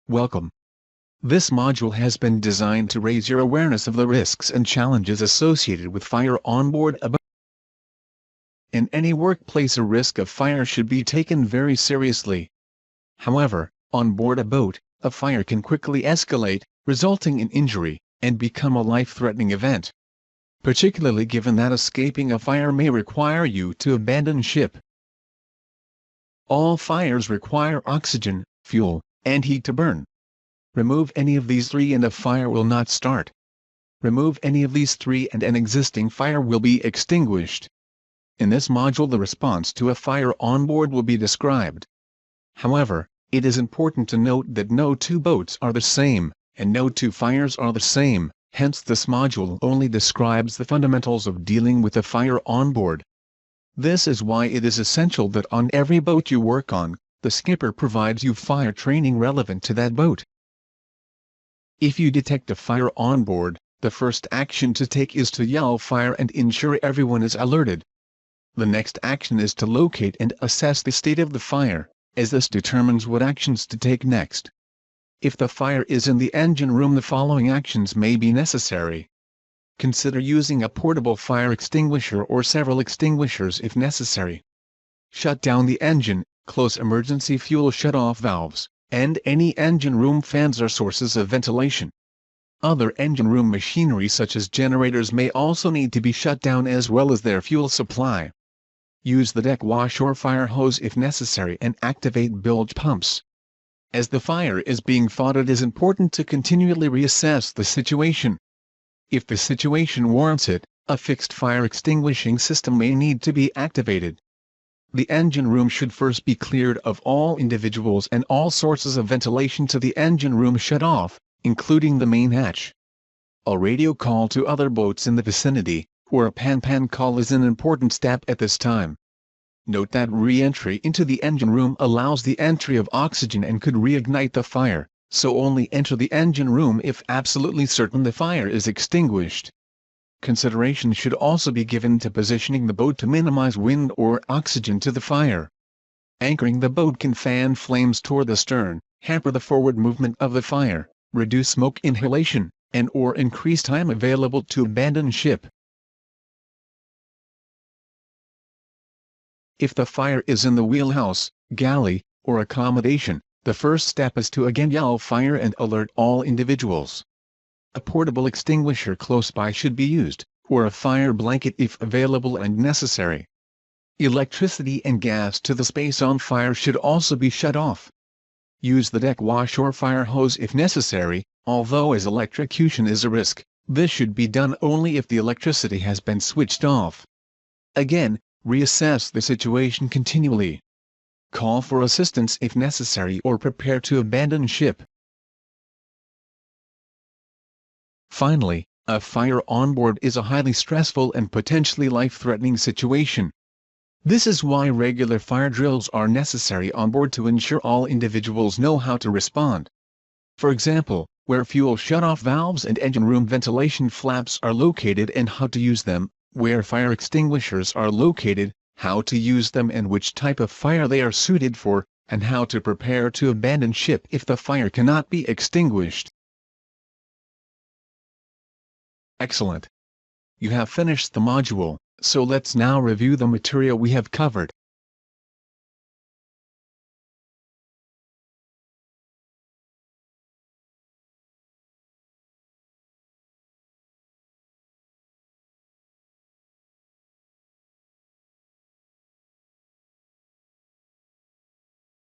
Welcome. This module has been designed to raise your awareness of the risks and challenges associated with fire on board a boat. In any workplace, a risk of fire should be taken very seriously. However, on board a boat, a fire can quickly escalate, resulting in injury, and become a life-threatening event. Particularly given that escaping a fire may require you to abandon ship. All fires require oxygen, fuel, and heat to burn. Remove any of these three and a fire will not start. Remove any of these three and an existing fire will be extinguished. In this module, the response to a fire on board will be described. However, it is important to note that no two boats are the same, and no two fires are the same, hence this module only describes the fundamentals of dealing with a fire on board. This is why it is essential that on every boat you work on, the skipper provides you fire training relevant to that boat. If you detect a fire on board, the first action to take is to yell fire and ensure everyone is alerted. The next action is to locate and assess the state of the fire, as this determines what actions to take next. If the fire is in the engine room, the following actions may be necessary. Consider using a portable fire extinguisher or several extinguishers if necessary. Shut down the engine, close emergency fuel shutoff valves, and any engine room fans or sources of ventilation. Other engine room machinery such as generators may also need to be shut down as well as their fuel supply. Use the deck wash or fire hose if necessary and activate bilge pumps. As the fire is being fought, it is important to continually reassess the situation. If the situation warrants it, a fixed fire extinguishing system may need to be activated. The engine room should first be cleared of all individuals and all sources of ventilation to the engine room shut off, including the main hatch. A radio call to other boats in the vicinity, or a pan-pan call, is an important step at this time. Note that re-entry into the engine room allows the entry of oxygen and could reignite the fire, so only enter the engine room if absolutely certain the fire is extinguished. Consideration should also be given to positioning the boat to minimize wind or oxygen to the fire. Anchoring the boat can fan flames toward the stern, hamper the forward movement of the fire, reduce smoke inhalation, and/or increase time available to abandon ship. If the fire is in the wheelhouse, galley, or accommodation, the first step is to again yell fire and alert all individuals. A portable extinguisher close by should be used, or a fire blanket if available and necessary. Electricity and gas to the space on fire should also be shut off. Use the deck wash or fire hose if necessary, although as electrocution is a risk, this should be done only if the electricity has been switched off. Again, reassess the situation continually. Call for assistance if necessary or prepare to abandon ship. Finally, a fire on board is a highly stressful and potentially life-threatening situation. This is why regular fire drills are necessary on board to ensure all individuals know how to respond. For example, where fuel shutoff valves and engine room ventilation flaps are located and how to use them, where fire extinguishers are located, how to use them and which type of fire they are suited for, and how to prepare to abandon ship if the fire cannot be extinguished. Excellent. You have finished the module, so let's now review the material we have covered.